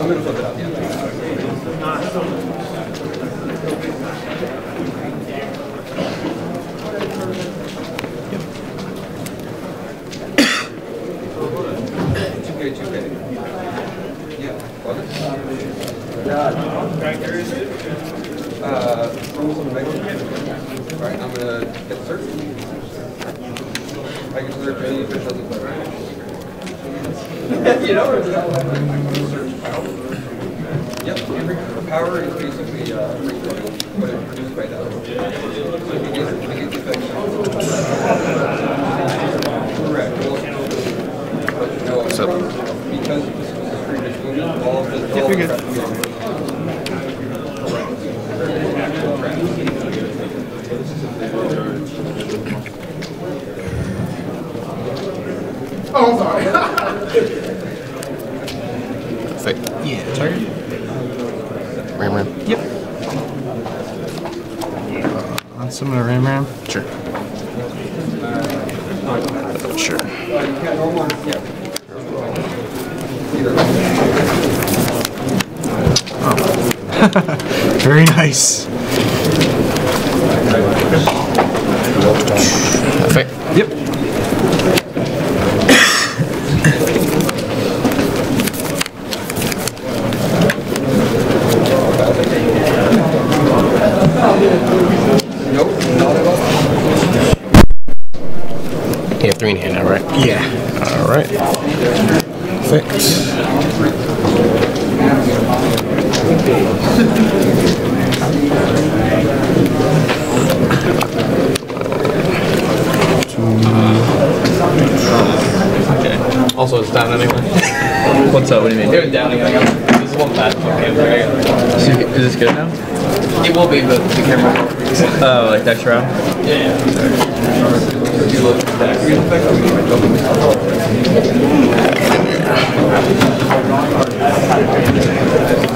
I'm going to flip it up, yeah. Alright, I'm gonna get search. I can search any fish doesn't play, right? You know, or search power? Yep, power is basically what is produced by that. So if you get the effect. Correct. So because this was a previous movie, all of the Oh, I'm sorry. Perfect. Yeah, target. Ram. Yep. On some of the ram. Sure. Sure. Oh. Very nice. Perfect. Yep. Nope, not at all. You have 3 in hand now, right? Yeah. Alright. Perfect. Okay. Also, it's down anyway. What's up? What do you mean? It was down anyway. This is one bad game. Is this good now? It will be, but the camera. Oh, like next round? Yeah. You look back.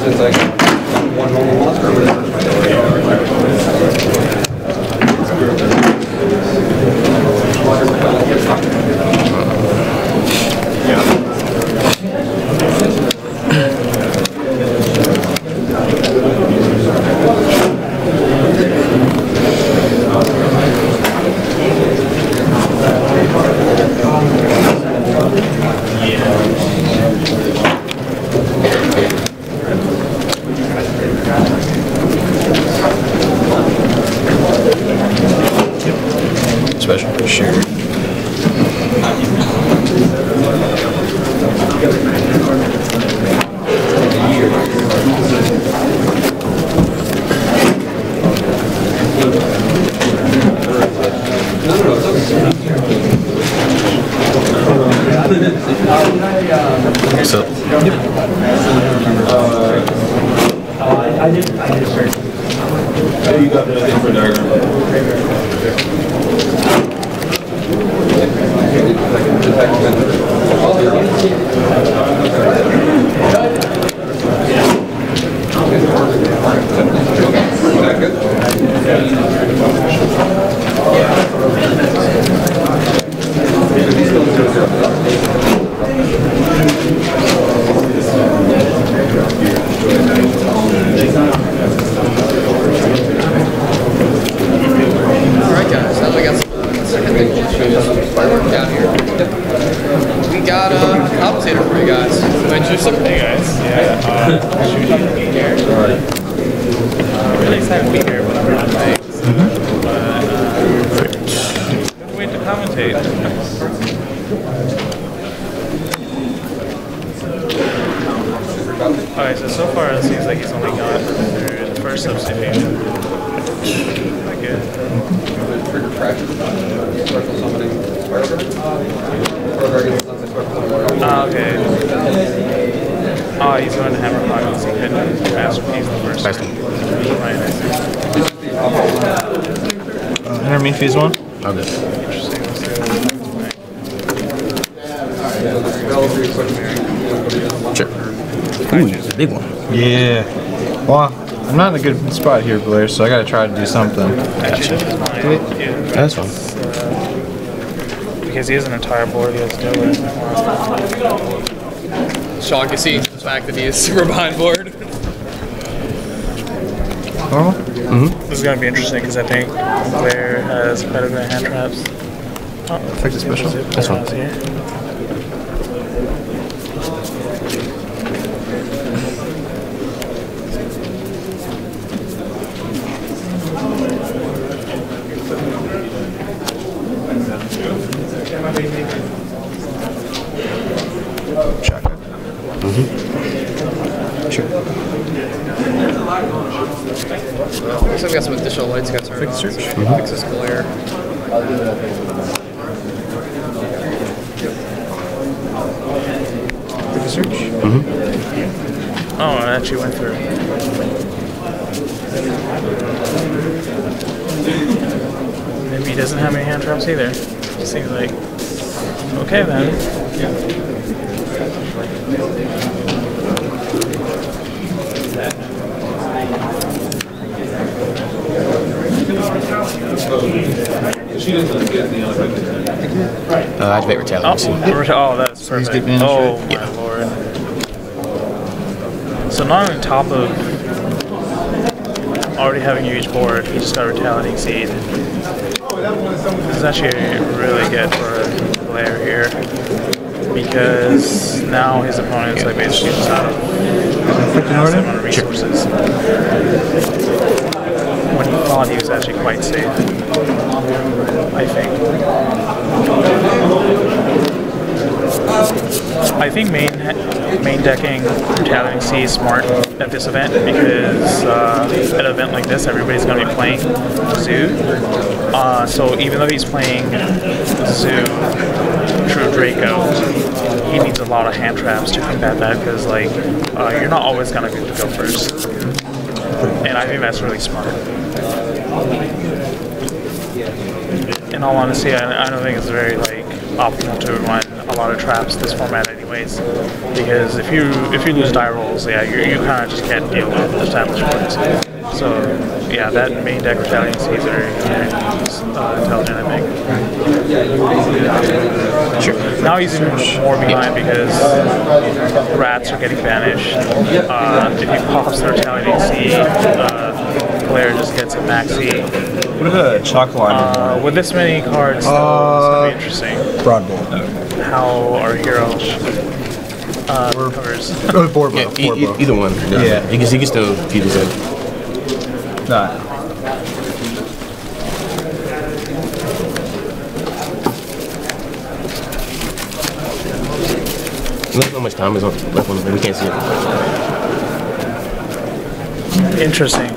It's like one normal monster or whatever. Special. Sure. So, I did search. Oh, you got the thing for diagram. Alright guys, now we got some second thing to firework down here. We got a commentator for you guys. Hey guys. Yeah. Really excited to be here, but I'm not late. Can't wait to commentate. Alright, so far it seems like he's only gone through the first substitution. Not good. Trigger fracture, special summoning firebird. Okay. Oh, he's going to hammer pockets. He couldn't masterpiece the first one. Enemy phase 1? okay. Interesting. Sure. Ooh, it's a big one. Yeah. Well, I'm not in a good spot here, Blair, so I gotta try to do something. Gotcha. Yeah. That's fine. Because he has an entire board he has to deal with. Sean can see the fact that he is super behind board. Normal? This is going to be interesting because I think Blair has quite a bit of hand traps. Oh, Effective special? That's one. Here. Shotgun. Sure. Looks like we got some additional lights got turned on. Search. Fix this glare. Effective search. Oh, it actually went through. Maybe he doesn't have any hand traps either. Seems like okay then. She doesn't get the unaffected. Activate retaliation. Oh, that's perfect. Oh my lord. So not on top of already having a huge board, he just got retaliating seed. This is actually really good for Blair here because now his opponent's like basically just out of amount of resources. When he thought he was actually quite safe, I think. I think main decking retaliating C is smart at this event because at an event like this, everybody's going to be playing Zoo. So even though he's playing Zoo, True Draco, he needs a lot of hand traps to combat that because like you're not always going to go first. And I think that's really smart. In all honesty, I don't think it's very like optimal to run a lot of traps this format anyways, because if you lose die rolls, yeah, you kind of just can't deal with established points. So yeah, that main deck retaliating C is very intelligent, I think. Sure. Now he's even more behind because rats are getting banished. If he pops the retaliating C, Blair just gets a maxi. What about a chalk line? With this many cards, though, it's going to be interesting. Broadbolt. How our hero covers. Oh, board blow. Yeah, either one. No. Yeah. He can still feed his head. Nah. Look how much time is left on it. We can't see it. Interesting.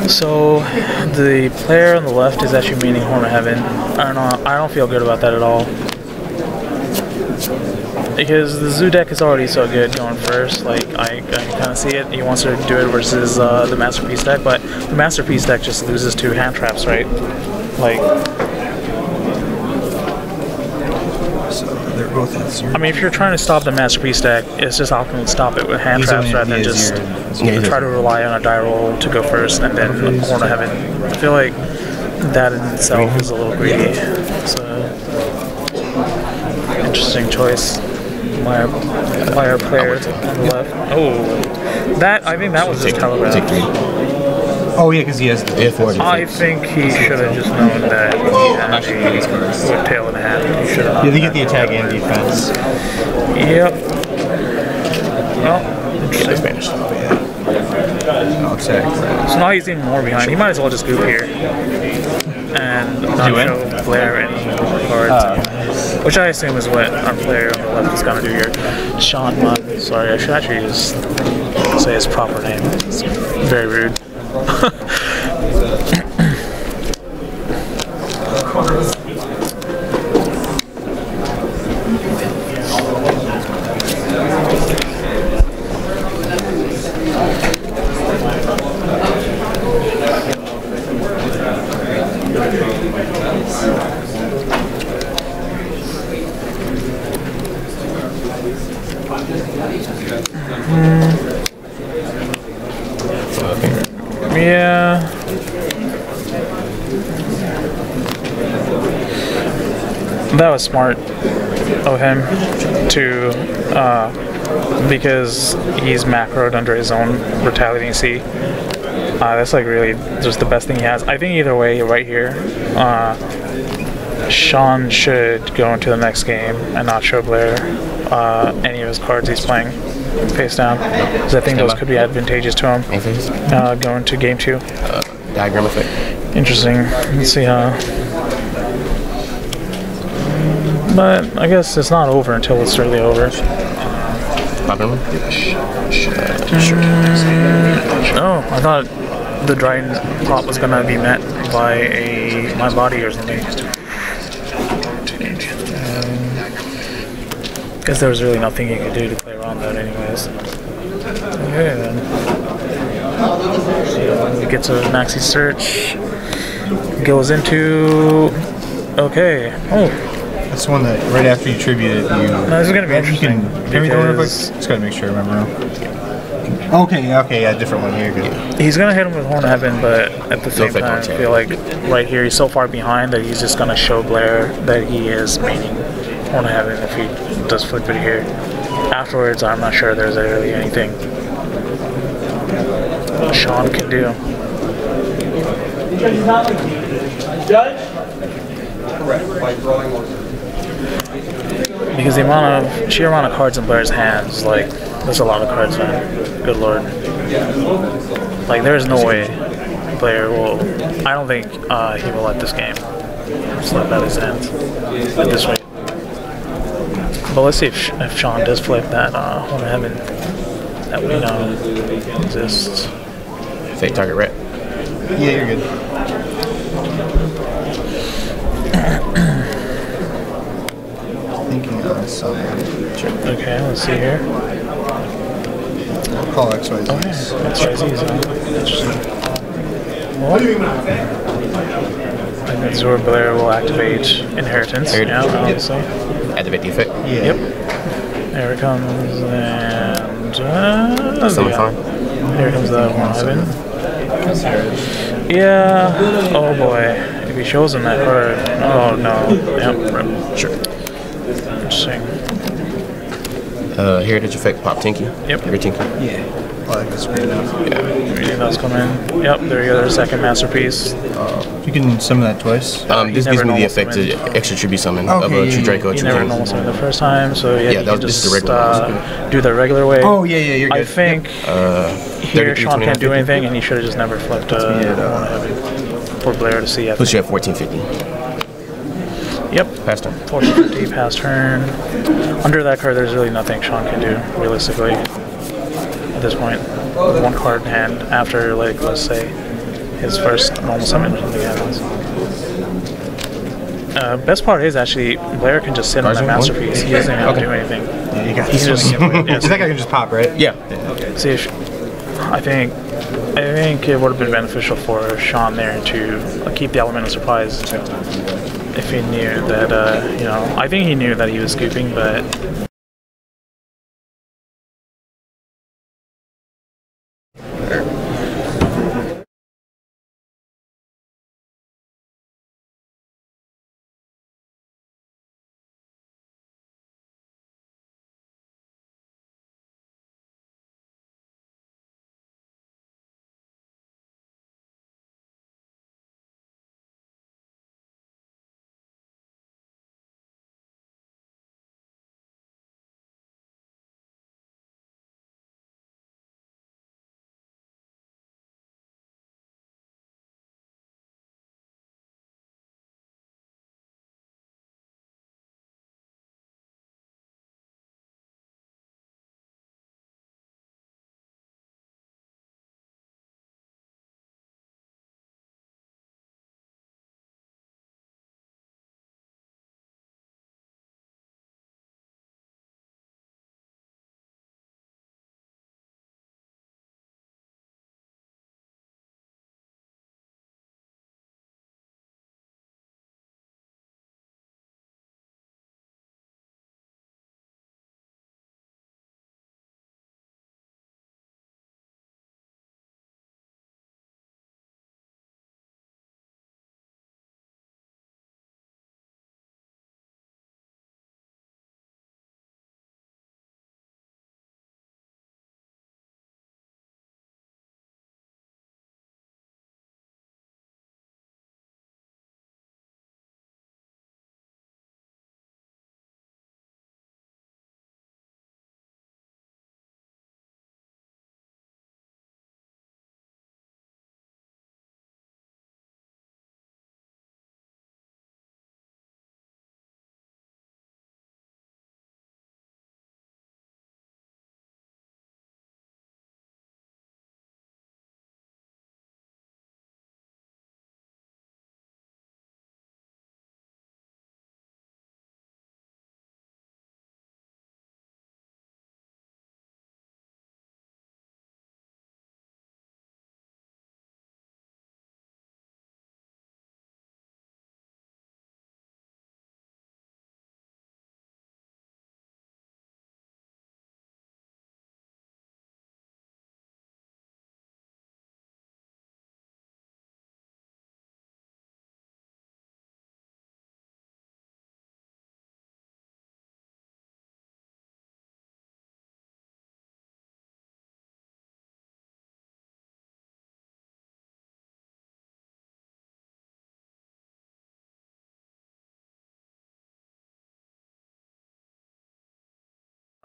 So the player on the left is actually meaning Horn of Heaven. I don't know. I don't feel good about that at all. Because the Zoodiac is already so good going first. Like I kind of see it. He wants to do it versus the Masterpiece deck, but the Masterpiece deck just loses 2 hand traps, right? Like. They're both at 0. I mean, if you're trying to stop the Masterpiece deck, it's just optimal to stop it with hand traps rather than just try to rely on a die roll to go first and then Horn of Heaven. I feel like that in itself is a little greedy. It's an interesting choice by our player on the left. Oh, I think that was just telegraphed. Oh yeah, because he has the 40. I think he should have just known that he had a tail and a half. He should have. Yeah, they get the attack and defense. Yep. Well, interesting. I'll attack. So now he's even more behind. He might as well just goop here and not show Blair any cards. Which I assume is what our player on the left is going to do here. Sean Munn. Sorry, I should actually just say his proper name. It's very rude. Yeah. That was smart of him to, because he's macroed under his own retaliating C. That's like really just the best thing he has. I think either way, right here, Sean should go into the next game and not show Blair any of his cards he's playing face down, because I think those could be advantageous to him going to game 2. Diagram effect. Interesting. Let's see how. But I guess it's not over until it's really over. Oh, I thought the Dryden pop was gonna be met by my body or something. Guess there was really nothing you could do to play around that anyways. Okay then. So it gets a maxi search. Goes into... Okay. Oh. That's the one that right after you tribute it, you... No, this is going to be interesting. Just gotta make sure I remember. Okay, yeah, different one here. Good. He's going to hit him with Horn of Heaven, but at the same time, I feel like right here he's so far behind that he's just going to show Blair that he is maining Horn of Heaven if he does flip it here. Afterwards, I'm not sure there's really anything Sean can do. Because the sheer amount of cards in Blair's hands, like, there's a lot of cards, man. Good lord. Like, there's no way Blair will... I don't think he will let this game slip out of his hands at this rate. But let's see if Sean does flip that Horn of Heaven that we know exists. Fake target ret. Yeah, you're good. Thinking on something. Sure. Okay, let's see here. I'll call XYZ. Okay, XYZ is interesting. Well, and then Zor Blair will activate Inheritance. Yeah, obviously. Activate the effect. Yeah. Yep. There it comes, and here comes the Horn of Heaven. Yeah. Oh boy. If he shows him that card. Oh no. Yep. Sure. Interesting. Heritage effect, pop Tinky. Yep. Every Tinky. Yeah. I like this right now. Yeah. Those come in. Yep. There you go. Their second masterpiece. You can summon that twice. This gives me the effect to extra tribute summon of a true Draco. You never normal summon the first time, so yeah, you can just the regular do the regular way. Oh yeah, you're good. I think here Sean can't do anything, and he should have just never flipped for Blair to see. Plus you have 1450. Yep. Pass turn. 1450 pass turn. Under that card, there's really nothing Sean can do realistically at this point. With one card in hand after, like, let's say, his first normal summon or something happens. Best part is actually Blair can just sit on that masterpiece. He doesn't even have to do anything. Yeah, you got He this can just, one. You think I can just pop, right? Yeah. See, I think it would have been beneficial for Sean there to keep the element of surprise if he knew that, I think he knew that he was scooping, but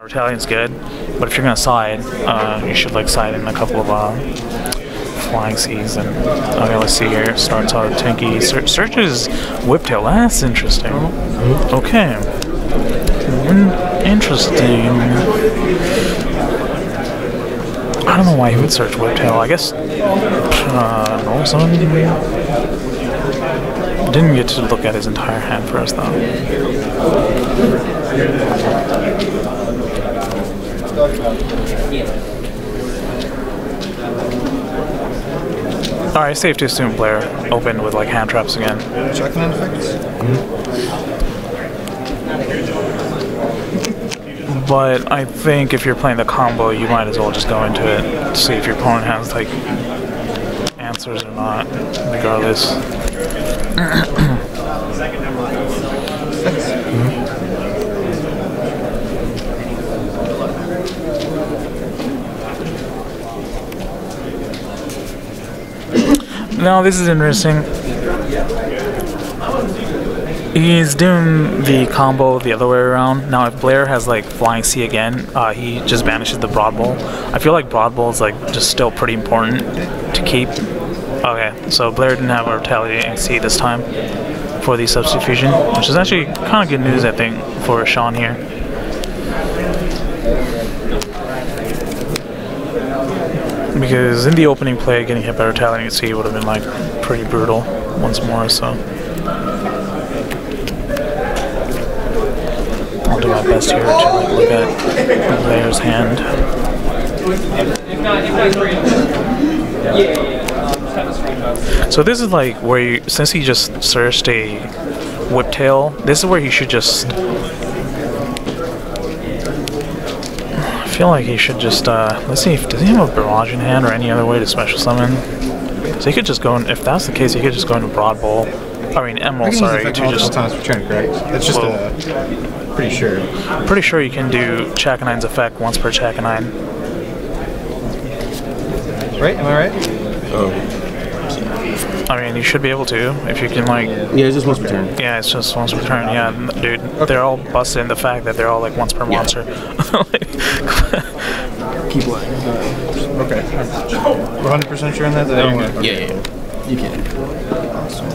Retaliate's good, but if you're gonna side, you should like side in a couple of flying C's. And okay, let's see here. Starts out Tinky. Searches Whiptail. That's interesting. Okay. Interesting. I don't know why he would search Whiptail. I guess no, someone didn't get to look at his entire hand first though. Alright, safe to assume Blair opened with like hand traps again. Checking in effects? But I think if you're playing the combo, you might as well just go into it to see if your opponent has like answers or not, regardless. Now this is interesting. He's doing the combo the other way around. Now if Blair has like flying C again, he just banishes the broad ball. I feel like broad ball is like just still pretty important to keep. Okay, so Blair didn't have a retaliating C this time for the substitution, which is actually kind of good news I think for Sean here. Because in the opening play, getting hit by retaliating C would have been like pretty brutal once more, so I'll do my best here to like, look at Blair's hand. So this is like where you, since he just searched a Whiptail, this is where he should just, I feel like he should just, let's see, does he have a barrage in hand or any other way to special summon? So he could just go, if that's the case, he could just go into Broad Bowl. I mean, Emerald, sorry, to just... times per turn, correct? It's just pretty sure. Pretty sure you can do Chakanine's effect once per Chakanine. Right? Am I right? Oh. I mean, you should be able to, if you can, like... Yeah, it's just once per turn. Yeah, it's just once per turn, yeah, dude. Okay. They're all busted in the fact that they're all, like, once per monster. Keep what? Okay. 100% sure on that? Yeah. You can. Awesome.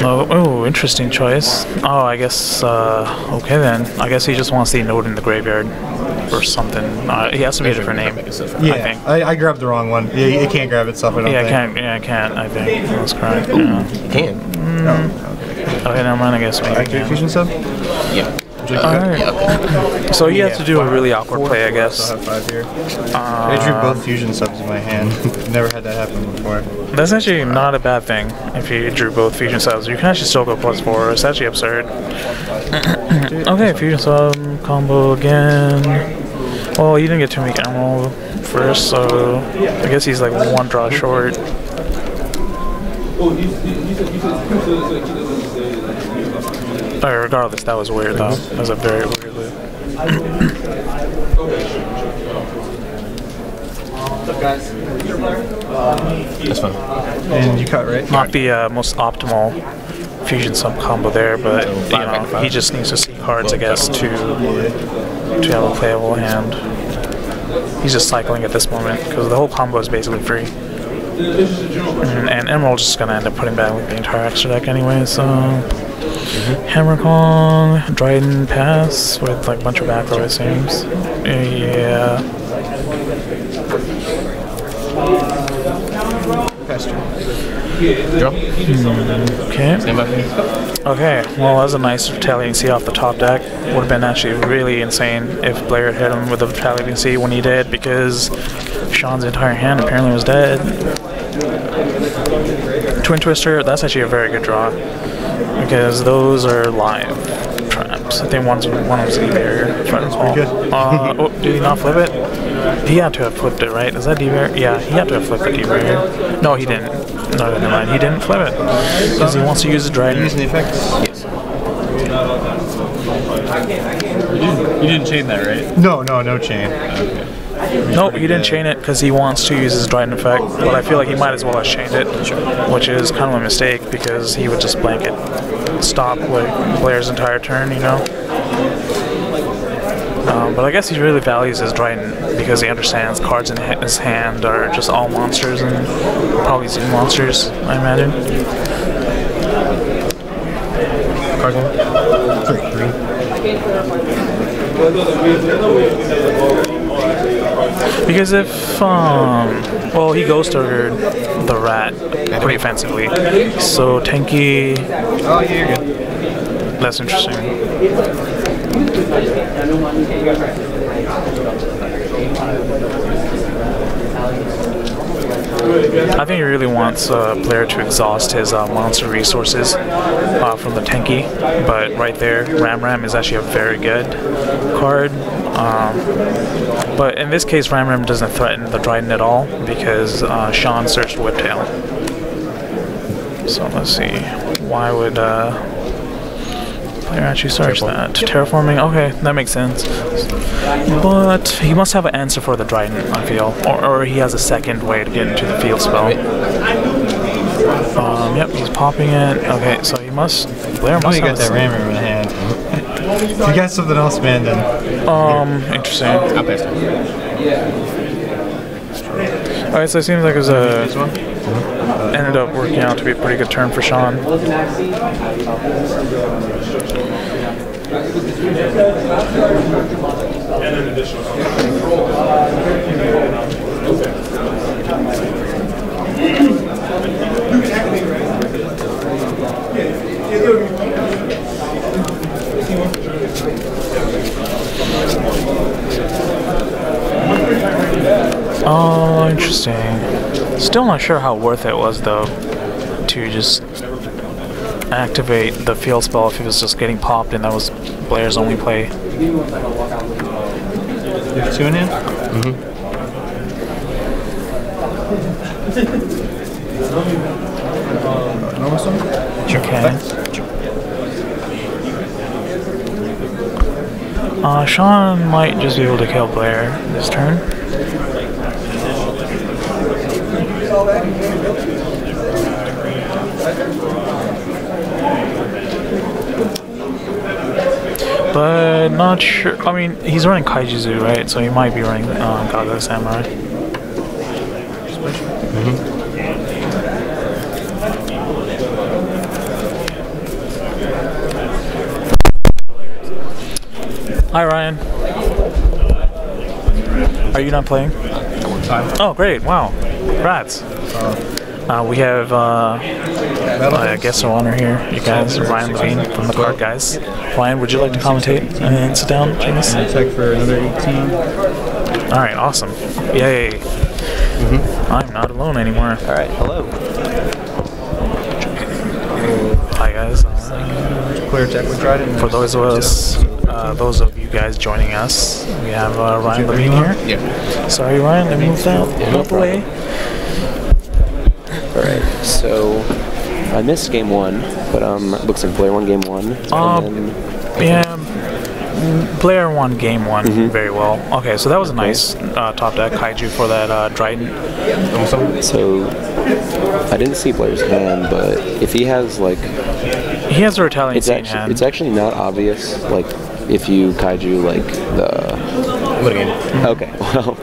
Oh, interesting choice. Oh, I guess, okay then. I guess he just wants the node in the graveyard or something. He has to be a different name, yeah, I think. I grabbed the wrong one. Yeah, it can't grab itself, I don't think. I can't, I think. That's correct. Ooh, you can. Okay, never mind, I guess maybe Activate fusion sub? Yeah. Alright. So he has to do a really awkward play, I guess. I have 5 here. I drew both fusion subs in my hand. Never had that happen before. That's actually not a bad thing if you drew both fusion subs. You can actually still go +4. It's actually absurd. Okay, fusion sub combo again. Well, you didn't get to make Emerald first, so I guess he's like 1 draw short. Regardless, that was weird though. That was a very weird loop. What's up, guys? That's fine. And you cut, right? Not the most optimal fusion sub combo there, but you know, he just needs to see cards, I guess, to have a playable hand. He's just cycling at this moment because the whole combo is basically free. And Emerald's just gonna end up putting back like the entire extra deck anyway, so Hammer Kong, Dryden Pass with like a bunch of back row, it seems. Yeah. Drop. Okay. Stand by. Okay, well, that was a nice retaliating C off the top deck. Would have been actually really insane if Blair hit him with a retaliating C when he did, because Sean's entire hand apparently was dead. Twin Twister, that's actually a very good draw, because those are live traps. I think one was D-Barrier, if I recall. Oh, did he not flip it? He had to have flipped it, right? Is that D-Barrier? Yeah, he had to have flipped the D-Barrier. No, he didn't. No, never mind. He didn't flip it, because he wants to use the Dryden. Using the effects? Yes. You didn't chain that, right? No chain. Okay. Nope, he didn't chain it because he wants to use his Dryden effect, but I feel like he might as well have chained it, which is kind of a mistake because he would just blanket stop like Blair's entire turn, you know? But I guess he really values his Dryden because he understands cards in his hand are just all monsters and probably Zoo monsters, I imagine. Card one? Three. Because if, well, he ghost ordered the rat pretty offensively, so tanky. Oh, yeah, you're good. That's interesting. I think he really wants Blair to exhaust his monster resources from the tanky, but right there, Ram is actually a very good card. But in this case, Ram doesn't threaten the Dryden at all because Sean searched Whiptail. So let's see, why would Blair actually search that? Terraforming, okay, that makes sense. But he must have an answer for the Dryden, I feel. Or he has a second way to get into the field spell. Yep, he's popping it. Okay, so he must... Blair must have that Ram in hand. If you got something else, man, then... Interesting. I'll pass it. Alright, so it seems like it was ended up working out to be a pretty good turn for Sean. Oh, interesting. Still not sure how worth it was, though, to just activate the field spell if it was just getting popped and that was Blair's only play. You have two in hand? Mm-hmm. Normal stone? Sure can. Sean might just be able to kill Blair this turn. But not sure. I mean, he's running Kaiju Zoo, right? So he might be running Gaga Samurai. Hi, Ryan. Are you not playing? Oh, great! Wow, congrats. We have a guest of honor here. You guys, Ryan Levine from the Card Guys. Ryan, would you like to commentate and sit down, James? Check for another 18. All right, awesome. Yay! I'm not alone anymore. All right, hello. Hi, guys. Clear check with Dryden. For those of you guys joining us, we have Ryan Levine here. Yeah. Sorry, Ryan, I moved out of the way. Alright, so I missed game one, but it looks like Blair won game one. Yeah, Blair won game one very well. Okay, so that was a nice top deck Kaiju for that Dryden. So I didn't see Blair's hand, but if he has like... He has a retaliating hand. It's actually not obvious, like, if you Kaiju like the... Okay, well...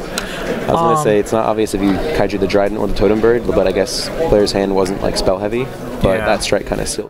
I was going to say, it's not obvious if you Kaiju the Dryden or the Totem Bird, but I guess Blair's hand wasn't like spell heavy, but that strike kind of still...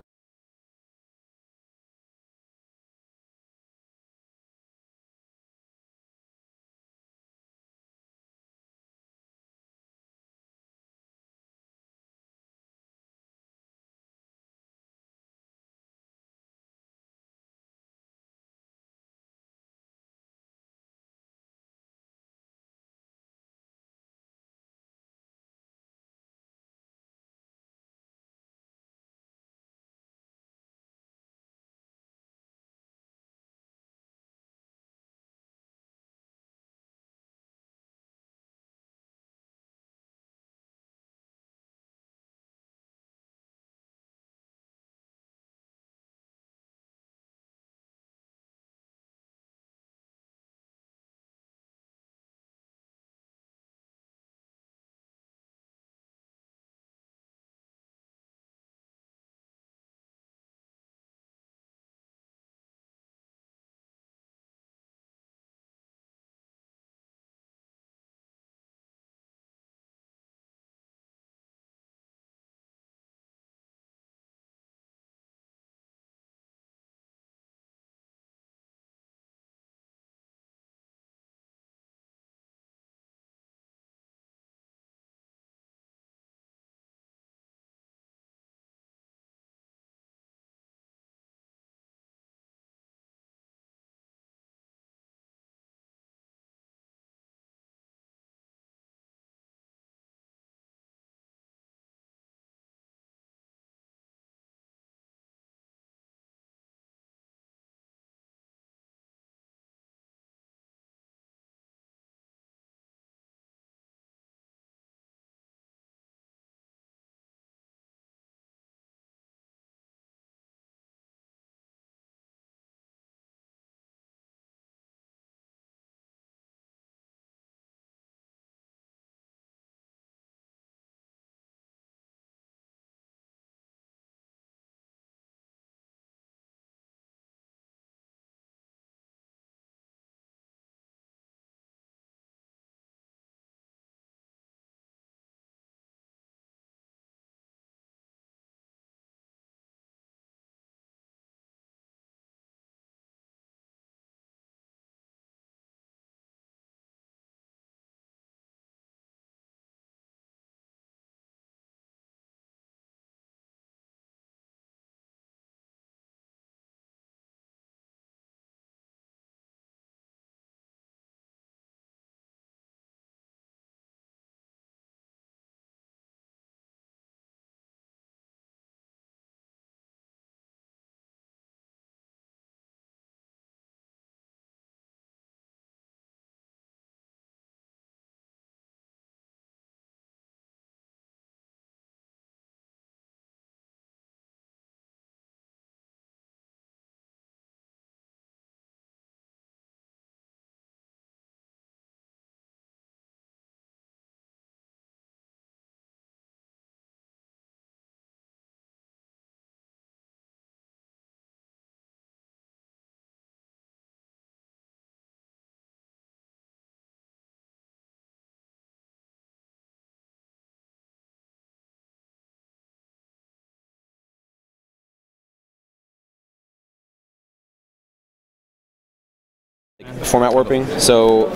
format warping, so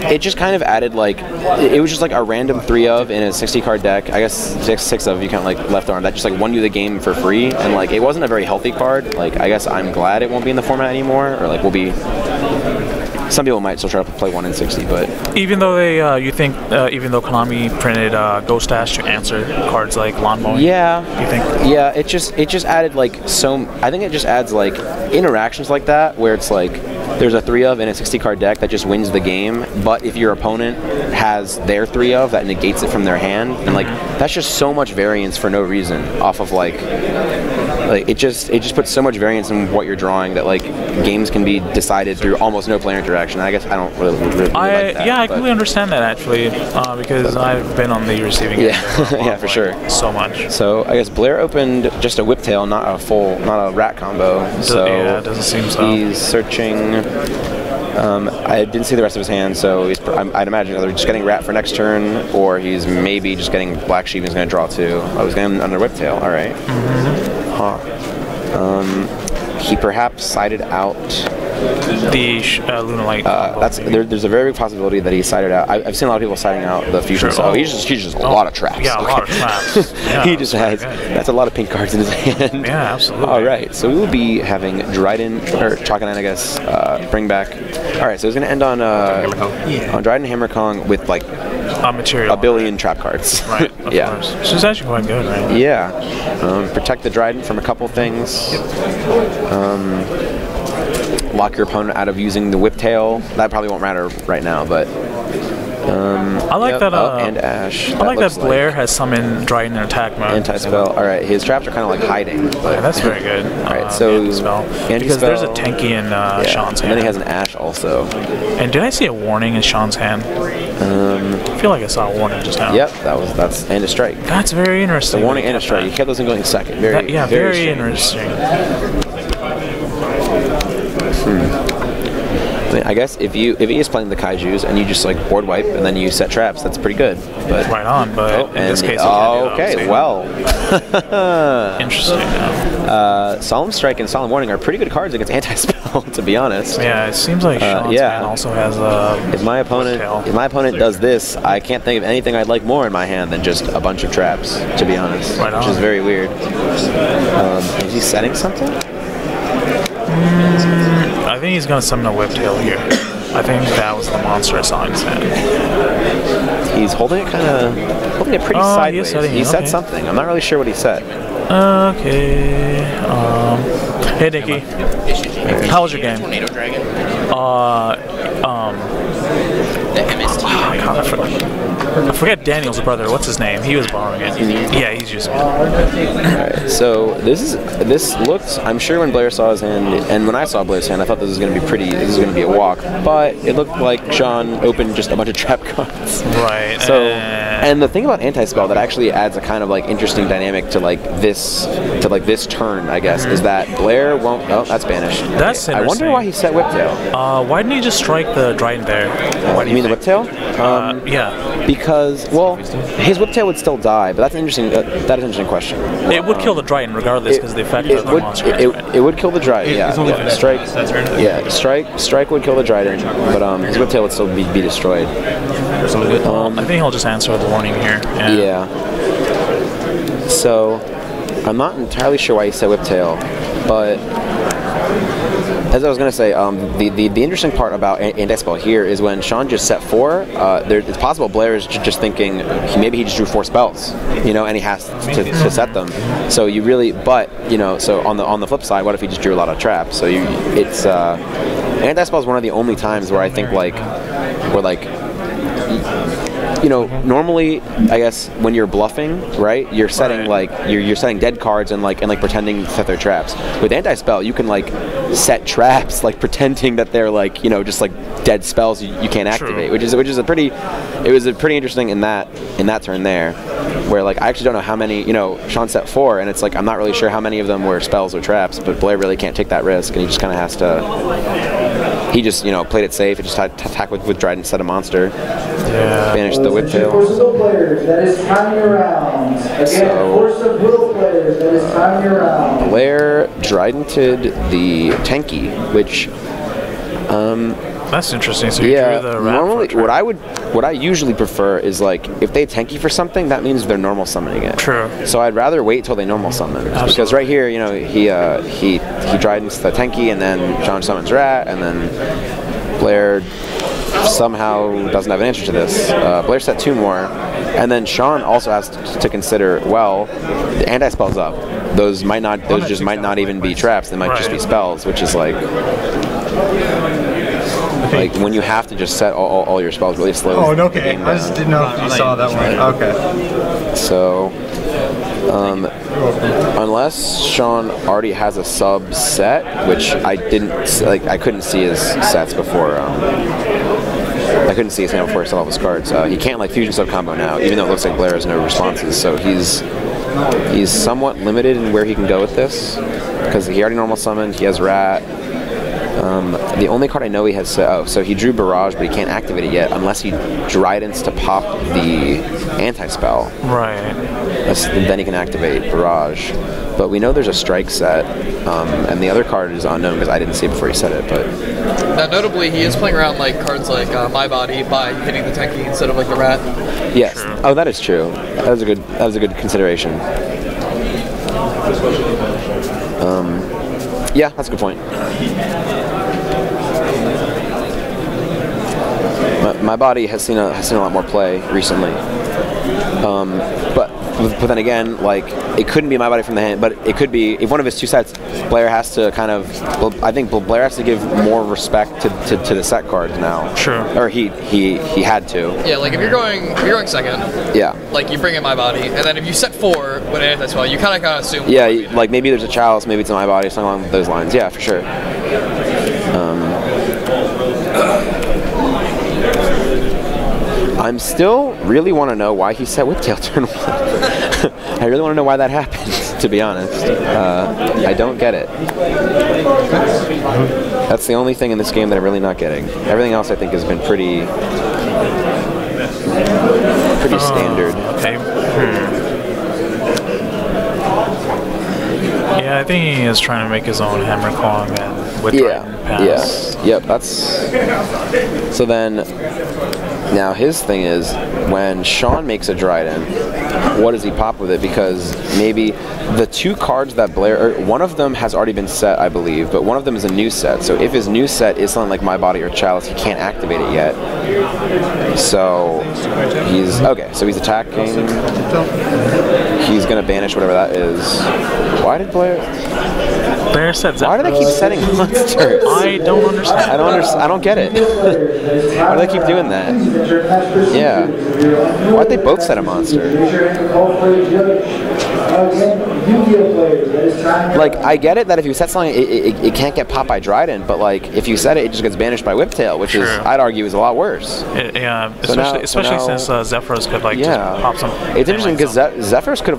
it just kind of added like it was just like a random 3 of in a 60 card deck. I guess 6 of you count like left arm. That just like won you the game for free, and like it wasn't a very healthy card. Like I guess I'm glad it won't be in the format anymore, or like will be. Some people might still try to play 1 in 60, but even though they, even though Konami printed Ghost Dash to answer cards like lawn mowing. Yeah. You think? Yeah, it just added like so. I think it just adds like interactions like that where it's like there's a 3 of in a 60 card deck that just wins the game, but if your opponent has their 3 of that negates it from their hand, and like that's just so much variance for no reason off of like it just puts so much variance in what you're drawing that like games can be decided through almost no player interaction. I guess I don't really like that. Yeah, I completely understand that actually, because I've been on the receiving end. Yeah, for sure. So much. So I guess Blair opened just a whiptail, not a rat combo. So yeah, it doesn't seem so. He's searching. I didn't see the rest of his hand, so I'd imagine either just getting rat for next turn, or he's maybe just getting black sheep and he's going to draw 2. I was getting under whiptail. All right. Huh. He perhaps sided out the Luna Light. There's a very big possibility that he sided out. I've seen a lot of people siding out the fusion. Sure. So he's just a lot of traps. Yeah, a lot of traps. Yeah, he just has that's a lot of pink cards in his hand. Yeah, absolutely. All right, so we will be having Dryden or Chalkanan, I guess, bring back. All right, so it's going to end on Dryden Hammer Kong with like material. a billion trap cards. Right. Of course. Which is actually quite good, right? Yeah. Protect the Dryden from a couple things. Lock your opponent out of using the whiptail. That probably won't matter right now, but I like that. And Ash. I like that Blair has summoned Dryden in attack mode. Anti-spell. All right, his traps are kind of like hiding. But yeah, that's very good. All right, so anti-spell. Because there's a Tenki in Sean's hand. And then he has an Ash also. And did I see a warning in Sean's hand? I feel like I saw a warning just now. Yep, that's and a strike. That's very interesting. The warning and a strike. You kept those in going second. Very interesting. I guess if he is playing the Kaijus and you just like board wipe and then you set traps, that's pretty good. But right on. But in this case, okay, well, interesting. Solemn Strike and Solemn Warning are pretty good cards against anti-spell, to be honest. Yeah, it seems like Sean's hand also has a. If my opponent does this, I can't think of anything I'd like more in my hand than just a bunch of traps, to be honest. Right on. Which is very weird. Is he setting something? I think he's gonna summon a whiptail here. I think that was the monster I saw in his hand. He's holding it pretty sideways. He said something. I'm not really sure what he said. Okay. Hey Nicky. How was your game? Tornado Dragon. I forget Daniel's brother. What's his name? He was borrowing it. Yeah, he's using it. Alright, so this looked. I'm sure when Blair saw his hand, and when I saw Blair's hand, I thought this was going to be pretty. This was going to be a walk, but it looked like Sean opened just a bunch of trap cards. Right. So, and the thing about anti-spell that actually adds a kind of like interesting dynamic to this turn, I guess, is that Blair won't. Oh, that's banished. That's interesting. I wonder why he set whiptail. Why didn't he just strike the Dryden there? Why do you mean the whiptail? Yeah. Because his whiptail would still die, but that's an interesting. That is an interesting question. It would kill the Dryden regardless because the effect of the monster. It would kill the Dryden. Yeah. Strike. Yeah. Strike would kill the Dryden, but his whiptail would still be destroyed. I think he'll just answer the warning here. Yeah. So I'm not entirely sure why he said whiptail, but. As I was going to say, the interesting part about anti-spell here is when Sean just set 4, it's possible Blair is just thinking maybe he just drew 4 spells, and he has to set them. So you really, so on the flip side, what if he just drew a lot of traps? So anti-spell is one of the only times where I think normally, I guess when you're bluffing, right, you're setting you're setting dead cards and pretending that they're traps. With anti-spell, you can set traps pretending that they're just dead spells you can't activate, which is a pretty interesting in that turn there, where I actually don't know how many. Sean set 4, and it's I'm not really sure how many of them were spells or traps, but Blair really can't take that risk, and he just kind of has to. He just played it safe and just had to attack with Dryden, set a monster. Yeah. Banished the whiptail. Force of will players, that is time your round. Again, force of will players, that is time your round. Blair Drydented the Tenki, which That's interesting. So you Yeah, drew the rat normally for a what I usually prefer is like if they tanky for something, that means they're normal summoning it. True. So I'd rather wait till they normal summon because right here, you know, he Dryden's the tanky, and then Sean summons rat, and then Blair somehow doesn't have an answer to this. Blair set 2 more, and then Sean also has to consider, well, the anti-spell's up. Those just might not even be traps. They might just be spells, which is like when you have to just set all your spells really slow. Oh, okay. I just didn't know if you saw that one. Okay. So, unless Sean already has a sub set, which I couldn't see his sets before. I couldn't see his hand before he set all his cards. He can't like fusion sub combo now, even though it looks like Blair has no responses. So he's somewhat limited in where he can go with this because he already normal summoned. He has rat. The only card I know he has so he drew Barrage, but he can't activate it yet unless he Dryden's to pop the anti-spell. Right. Then he can activate Barrage. But we know there's a strike set, and the other card is unknown because I didn't see it before he said it. But now, notably, he is playing around like cards like My Body by hitting the tanky instead of like the rat. Yes. True. Oh, that is true. That was a good consideration. Yeah, that's a good point. My body has seen a lot more play recently, but then again, like it couldn't be my body from the hand, but it could be if one of his 2 sets. Blair has to kind of. Well, I think Blair has to give more respect to the set cards now. Sure. Or he had to. Yeah, like if you're going second. Yeah. Like you bring in My Body, and then if you set 4 with an anti-spell, you kind of assume. Yeah, like maybe there's a chalice, maybe it's in My Body, something along those lines. Yeah, for sure. I'm still really want to know why he set Whiptail turn 1. I really want to know why that happened, to be honest. I don't get it. That's the only thing in this game that I'm really not getting. Everything else I think has been pretty standard. Okay. Yeah, I think he is trying to make his own Hammer Kong and with pass. Yeah. Yep, that's... So then... Now his thing is, when Sean makes a Dryden, what does he pop with it? Because maybe the 2 cards that Blair, one of them has already been set, I believe, but one of them is a new set. So if his new set is something like My Body or Chalice, he can't activate it yet. So he's attacking. He's gonna banish whatever that is. Why did Blair said Zephyros. Why do they keep setting monsters? I don't understand. I don't get it. Why do they keep doing that? Yeah. Why'd they both set a monster? Like, I get it that if you set something, it can't get popped by Dryden, but like, if you set it, it just gets banished by Whiptail, which is, I'd argue, is a lot worse. Yeah, especially since Zephyros could like just pop some. It's interesting because Zephyros could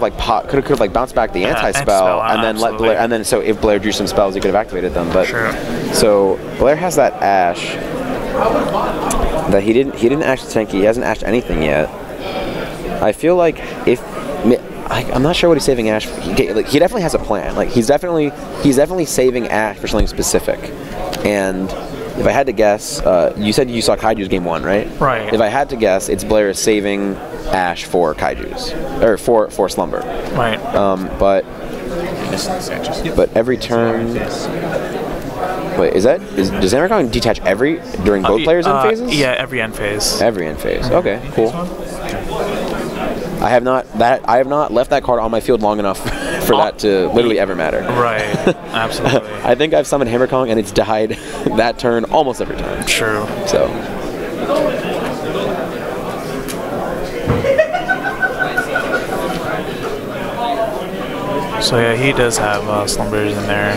have bounced back the anti-spell and then let Blair, and then so if Blair drew some spells, he could have activated them. But so Blair has that Ash that he didn't ash the tanky. He hasn't ashed anything yet. I feel like I'm not sure what he's saving Ash for. He definitely has a plan. Like he's definitely saving Ash for something specific. And if I had to guess, you said you saw Kaiju's game 1, right? Right. If I had to guess, it's Blair saving Ash for Kaiju's or for Slumber. Right. But every turn. Wait, does Hammerkong detach during both players' end phases? Yeah, every end phase. Every end phase. Okay, cool. I have not left that card on my field long enough for that to literally ever matter. Right. Absolutely. I think I've summoned Hammerkong and it's died that turn almost every time. True. So. So yeah, he does have slumbers in there,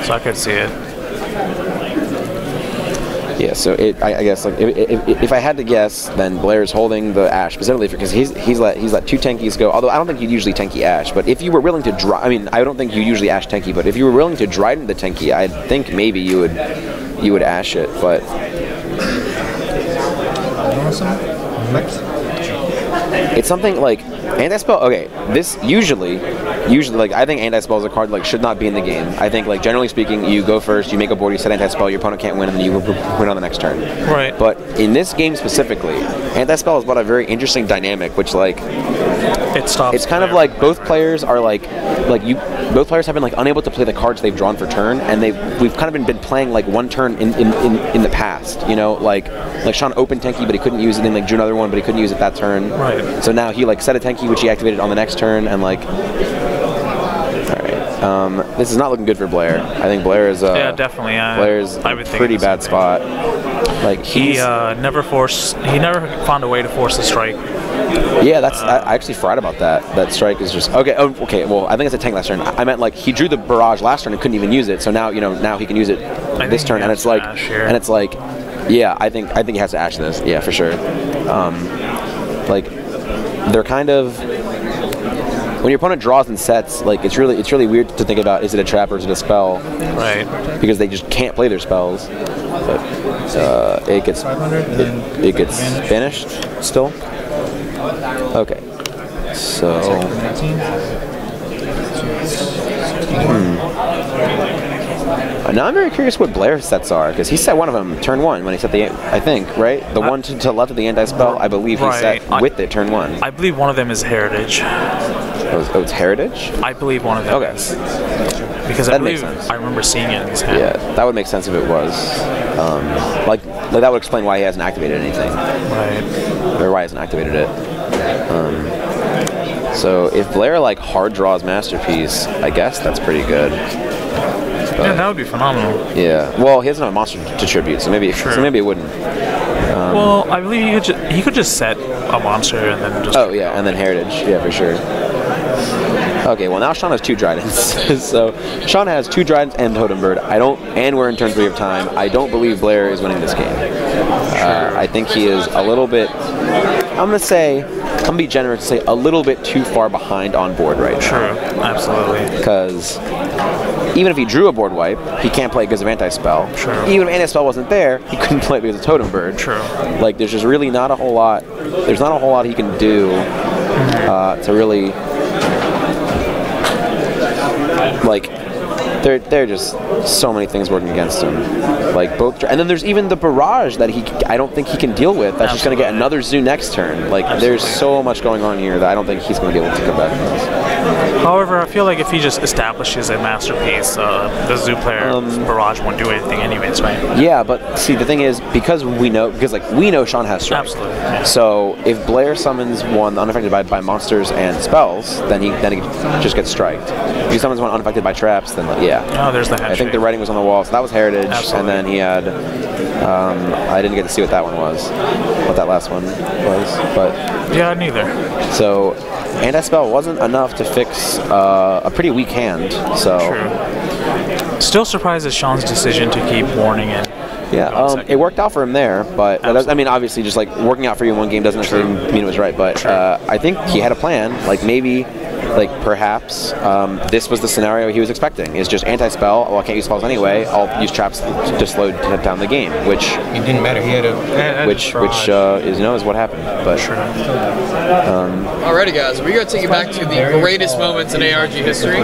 so I could see it. Yeah, so I guess like if I had to guess, then Blair's holding the Ash specifically because he's let 2 tankies go. Although I don't think you'd usually tanky Ash, but if you were willing to I don't think you usually Ash tanky, but if you were willing to Dryden the tanky, I think maybe you would Ash it, but. It's something like anti-spell. Okay, this usually usually, like, I think anti-spell is a card like should not be in the game. I think, like, generally speaking, you go first, you make a board, you set anti-spell, your opponent can't win, and then you win on the next turn. Right. But in this game specifically, anti-spell has brought a very interesting dynamic, which, like, it stops. It's kind of like both players are both players have been like unable to play the cards they've drawn for turn, and we've kind of been playing like one turn in the past. You know, like Sean opened Tenki, but he couldn't use it, and like drew another one, but he couldn't use it that turn. Right. So now he like set a Tenki, which he activated on the next turn, and like. This is not looking good for Blair. I think Blair is definitely. Blair's a pretty bad spot. Like he never found a way to force the strike. Yeah, I actually forgot about that. That strike is just okay. Oh, okay. Well, I think it's a tank last turn. I meant like he drew the barrage last turn and couldn't even use it. So now now he can use it this turn, and it's like yeah, I think he has to ash this. Yeah, for sure. Like they're kind of. When your opponent draws and sets, like it's really weird to think about, is it a trap or is it a spell? Right. Because they just can't play their spells. But it gets banished still. Okay. So. Now I'm very curious what Blair's sets are, because he set one of them turn 1 when he set the, I think, right? The one to the left of the anti-spell, I believe he set with it turn 1. I believe one of them is Heritage. Oh, it's Heritage? I believe one of them is. Because I remember seeing it in his hand. Yeah, that would make sense if it was. Like that would explain why he hasn't activated anything. Right. Or why he hasn't activated it. So if Blair like hard draws Masterpiece, I guess that's pretty good. But, yeah, that would be phenomenal. Yeah. Well, he doesn't have a monster to tribute, so maybe it wouldn't. Well, I believe he could just set a monster and then just. Oh yeah, and then Heritage. Yeah, for sure. Okay, well now Sean has 2 Dryadents. So Sean has 2 Dryadents and Totem Bird. And we're in turn 3 of time. I don't believe Blair is winning this game. I think he is a little bit. I'm gonna be generous to say a little bit too far behind on board right now. True, absolutely. Because even if he drew a board wipe, he can't play because of anti-spell. True. Even if anti-spell wasn't there, he couldn't play because of Totem Bird. True. Like there's just really not a whole lot. There's not a whole lot he can do to really like. There are just so many things working against him, like both, and then there's even the barrage that I don't think he can deal with. That's just going to get another Zoo next turn. Like there's so much going on here that I don't think he's going to be able to come back from this. However, I feel like if he just establishes a Masterpiece, the Zoo player barrage won't do anything anyways, right? Yeah, but see the thing is because we know Sean has strike. Absolutely. Yeah. So if Blair summons one unaffected by monsters and spells, then he just gets striked. If he summons one unaffected by traps, then yeah. Oh, there's the handshake. I think the writing was on the wall, so that was Heritage. Absolutely. And then he had, I didn't get to see what that one was, what that last one was, but. Yeah, neither. So, anti-spell wasn't enough to fix a pretty weak hand, so. True. Still surprised at Sean's decision to keep warning it. Yeah, it worked out for him there, but I mean, obviously, just like working out for you in one game doesn't necessarily mean it was right. But I think he had a plan. Like maybe, like perhaps this was the scenario he was expecting. Is just anti-spell. Well, I can't use spells anyway. I'll use traps to slow down the game. Which it didn't matter. He had a which is what happened. But alrighty, guys, we're gonna take you back to the greatest moments in ARG history.